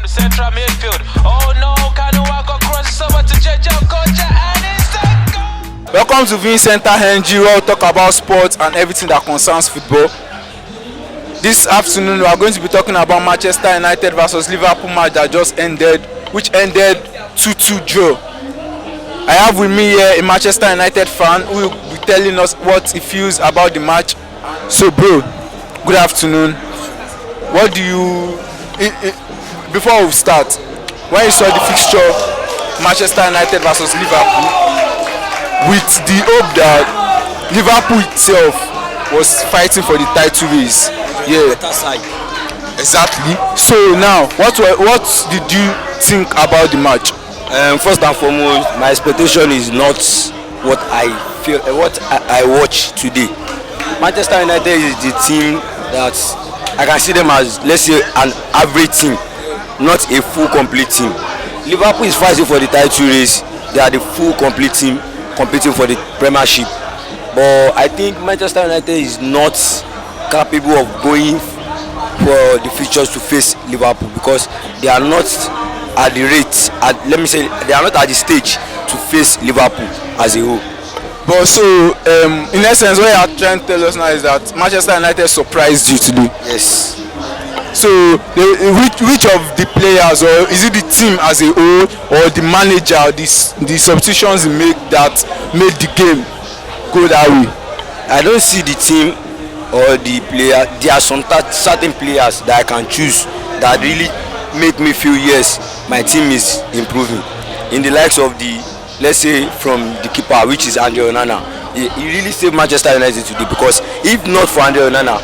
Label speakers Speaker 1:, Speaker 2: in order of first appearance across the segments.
Speaker 1: the central midfield. Oh no, Kanua got crosses over to Jejo Kocha and it's a goal!
Speaker 2: Welcome to Viewingcenterng, where we talk about sports and everything that concerns football. This afternoon we are going to be talking about Manchester United versus Liverpool match that just ended, which ended 2-2 draw. I have with me here a Manchester United fan who will be telling us what he feels about the match. So bro, good afternoon. What do you, before we start, when you saw the fixture Manchester United versus Liverpool, with the hope that Liverpool itself was fighting for the title race, yeah, exactly. So now, what did you think about the match?
Speaker 3: First and foremost, my expectation is not what I feel, what I watch today. Manchester United is the team that I can see them as, let's say, an average team, not a full complete team. Liverpool is fighting for the title race. They are the full complete team competing for the Premiership. But I think Manchester United is not capable of going for the futures to face Liverpool because they are not at the rate, let me say, they are not at the stage to face Liverpool as a whole.
Speaker 2: But so, in essence, what you are trying to tell us now is that Manchester United surprised you today.
Speaker 3: Yes.
Speaker 2: So, which of the players, or is it the team as a whole, or the manager, the substitutions he made that made the game go that way?
Speaker 3: I don't see the team or the player. There are some certain players that I can choose that really make me feel yes, my team is improving. In the likes of the, let's say, from the keeper, which is Andre Onana, he really saved Manchester United today because if not for Andre Onana,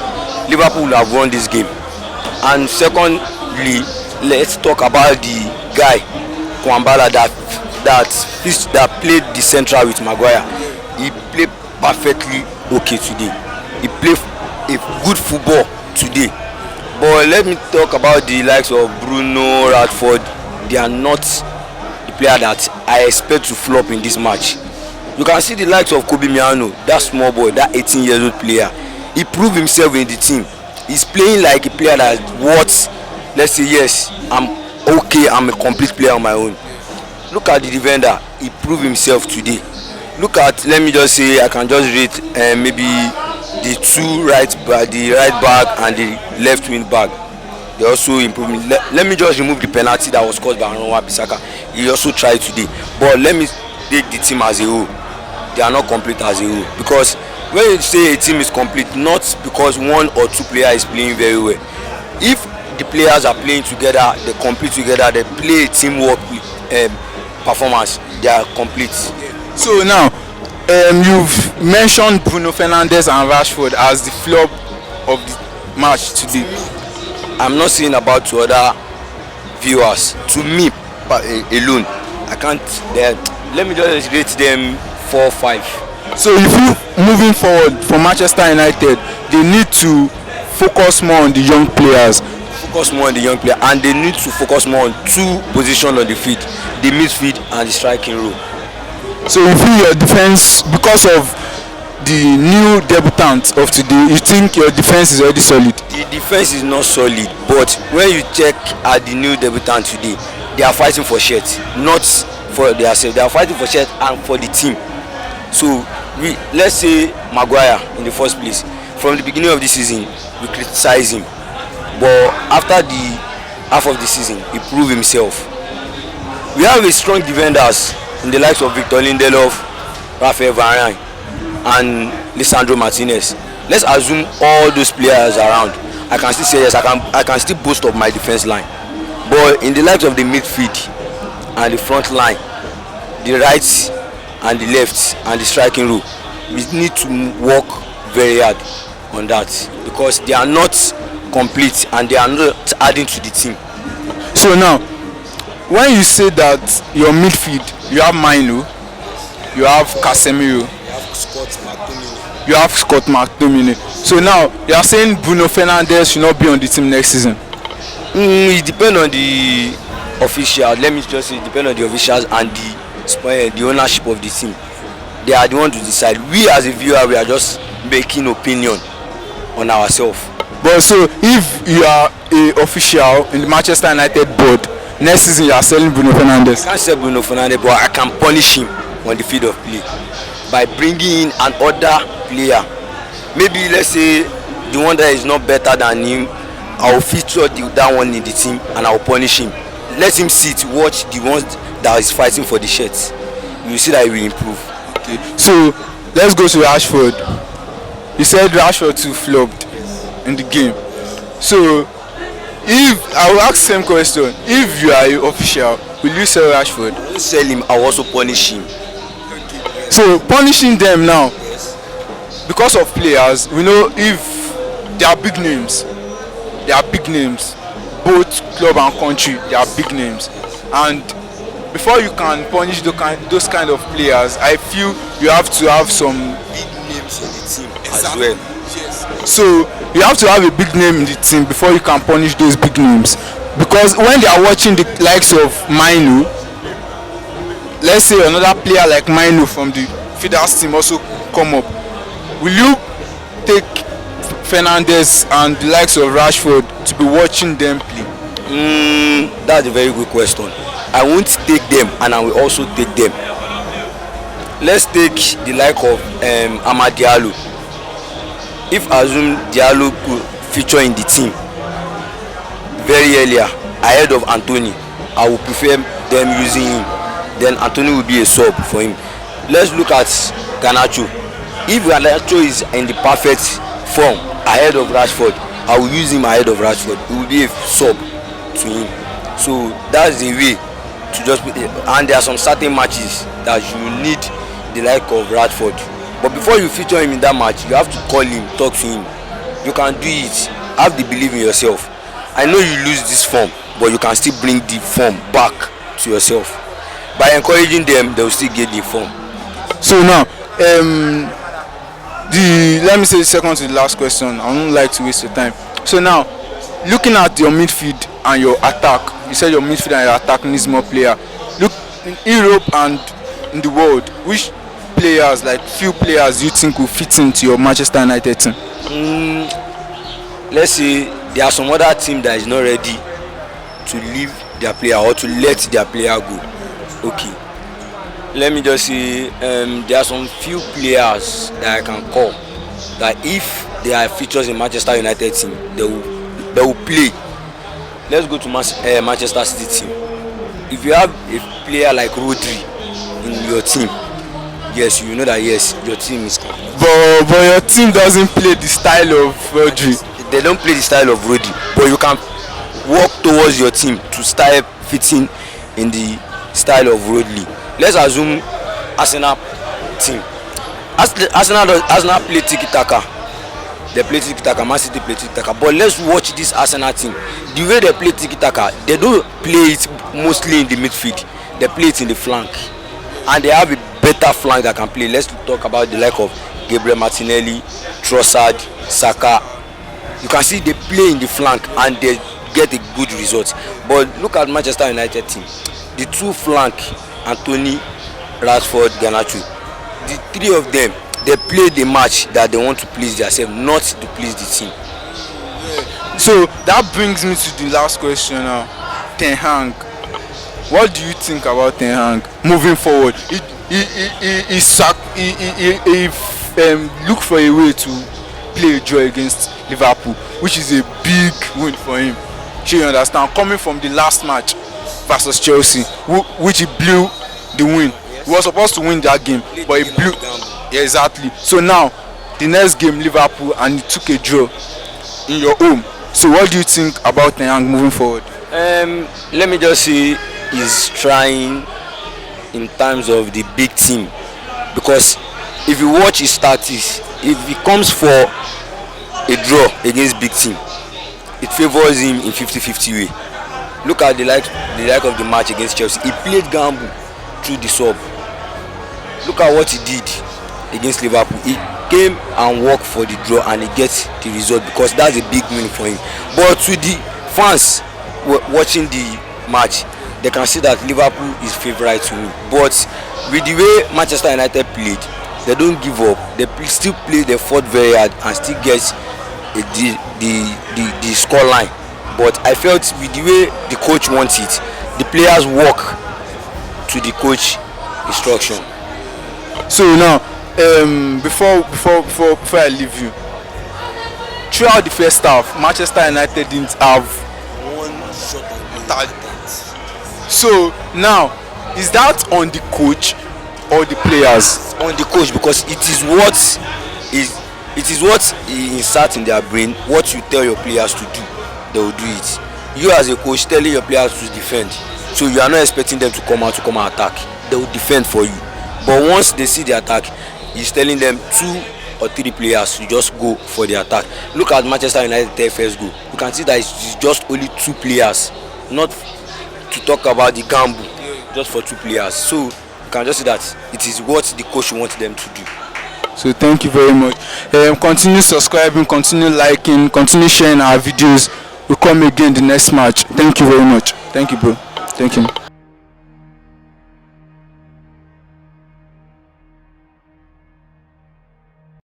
Speaker 3: Liverpool would have won this game. And secondly, let's talk about the guy Kwambala that played the central with Maguire. He played perfectly okay today. He played a good football today. But let me talk about the likes of Bruno, Rashford. They are not the player that I expect to flop in this match. You can see the likes of Kobe Mino, that small boy, that 18-year-old player. He proved himself in the team. He's playing like a player that worth, let's say, yes, I'm okay, I'm a complete player on my own. Look at the defender, he proved himself today. Look at, let me just say, I can just rate maybe the the right back and the left wing back. They also improved. Let me just remove the penalty that was caused by Aaron Wan-Bissaka. He also tried today. But let me take the team as a whole. They are not complete as a whole. Because when you say a team is complete, not because one or two players is playing very well. If the players are playing together, they compete together, they play teamwork performance, they are complete.
Speaker 2: So now, you've mentioned Bruno Fernandes and Rashford as the flop of the match today.
Speaker 3: I'm not saying about to other viewers. To me alone, I can't. Let me just rate them 4-5.
Speaker 2: So if you moving forward for Manchester United, they need to focus more on the young players.
Speaker 3: Focus more on the young player, and they need to focus more on two positions on the field: the midfield and the striking role.
Speaker 2: So you feel your defense, because of the new debutant of today, you think your defense is already solid?
Speaker 3: The defense is not solid, but when you check at the new debutant today, they are fighting for shirts, not for themselves. They are fighting for shirts and for the team. So let's say Maguire in the first place. From the beginning of the season, we criticize him, but after the half of the season, he proved himself. We have a strong defenders in the likes of Victor Lindelof, Raphael Varane, and Lisandro Martinez. Let's assume all those players around. I can still say yes, I can still boast of my defense line. But in the likes of the midfield and the front line, the right and the left and the striking role, we need to work very hard on that because they are not complete and they are not adding to the team.
Speaker 2: So now, when you say that your midfield, you have Mino, you have Casemiro, you have Scott McTominay. So now you are saying Bruno Fernandes should not be on the team next season?
Speaker 3: It depends on the officials. Let me just say it depends on the officials and the ownership of the team. They are the ones to decide. We as a viewer, we are just making opinion on ourselves.
Speaker 2: But so if you are a official in the Manchester United board next season you are selling Bruno Fernandes?
Speaker 3: I can't sell Bruno Fernandes, but I can punish him on the field of play by bringing in another player. Maybe let's say the one that is not better than him, I will feature that one in the team and I will punish him. Let him sit, watch the ones that is fighting for the shirts. You will see that he will improve.
Speaker 2: Okay. So let's go to Rashford. You said Rashford too flopped in the game. So if I will ask the same question, if you are an official, will you sell Rashford?
Speaker 3: I will sell him, I will also punish him.
Speaker 2: So punishing them now because of players, we know if they are big names, both club and country, they are big names, and before you can punish those kind of players, I feel you have to have some
Speaker 3: Big names in the team as well.
Speaker 2: yes. So you have to have a big name in the team before you can punish those big names, because when they are watching the likes of Mainu, let's say another player like Mainu from the Feeders team also come up, will you take Fernandes and the likes of Rashford to be watching them play?
Speaker 3: That's a very good question. I won't take them and I will also take them. Let's take the like of Amad Diallo. If assume Diallo could feature in the team very earlier ahead of Anthony, I would prefer them using him. Then Anthony will be a sub for him. Let's look at Garnacho. If Garnacho is in the perfect form ahead of Rashford, I will use him ahead of Rashford. It will be a sub to him. So that's the way to just put it. And there are some certain matches that you need the like of Rashford. But before you feature him in that match, you have to call him, talk to him. You can do it. Have the belief in yourself. I know you lose this form, but you can still bring the form back to yourself. By encouraging them, they will still get the form.
Speaker 2: So now, let me say the second to the last question. I don't like to waste your time. So now, looking at your midfield and your attack, you said your midfield and your attack needs more player. Look in Europe and in the world, which players, like few players, you think will fit into your Manchester United team?
Speaker 3: Let's say there are some other team that is not ready to leave their player or to let their player go. Okay. Let me just say there are some few players that I can call that if they are features in Manchester United team, they will play. Let's go to Manchester City team. If you have a player like Rodri in your team, yes, you know that yes, your team is complete.
Speaker 2: But your team doesn't play the style of Rodri.
Speaker 3: They don't play the style of Rodri, but you can work towards your team to start fitting in the style of Rodri. Let's assume Arsenal team. Arsenal play tiki-taka. They play tiki-taka, Man City play tiki-taka. But let's watch this Arsenal team. The way they play tiki-taka, they don't play it mostly in the midfield. They play it in the flank. And they have a better flank that can play. Let's talk about the like of Gabriel Martinelli, Trossard, Saka. You can see they play in the flank and they get a good result. But look at Manchester United team. The two flank, Anthony, Rashford, Garnacho, the three of them, they play the match that they want to please themselves, not to please the team.
Speaker 2: So that brings me to the last question now. Ten Hag. What do you think about Ten Hag moving forward? Look for a way to play a draw against Liverpool, which is a big win for him. You understand? Coming from the last match versus Chelsea, which he blew the win. He was supposed to win that game, but he blew. Yeah, exactly. So now, the next game, Liverpool, and he took a draw in your home. So what do you think about Ten Hag moving forward?
Speaker 3: Let me just say he's trying in terms of the big team, because if you watch his statistics, if he comes for a draw against big team, it favors him in 50-50 way. Look at the like of the match against Chelsea. He played gamble through the sub. Look at what he did against Liverpool. He came and worked for the draw and he gets the result, because that's a big win for him. But to the fans watching the match, they can see that Liverpool is favourite to win. But with the way Manchester United played, they don't give up. They still play, they fought very hard and still get the score line. But I felt with the way the coach wants it, the players walk to the coach instruction.
Speaker 2: So now, before I leave you, throughout the first half, Manchester United didn't have
Speaker 3: One shot on target.
Speaker 2: So now, is that on the coach or the players?
Speaker 3: On the coach, because it is what he insert in their brain. What you tell your players to do, they will do it. You as a coach telling your players to defend, so you are not expecting them to come and attack. They will defend for you. But once they see the attack, he's telling them 2 or 3 players to just go for the attack. Look at Manchester United first goal. You can see that it's just only 2 players, not to talk about the gamble, just for 2 players. So you can just see that it is what the coach wants them to do.
Speaker 2: So thank you very much. Continue subscribing, continue liking, continue sharing our videos. We'll come again the next match. Thank you very much. Thank you, bro. Thank you.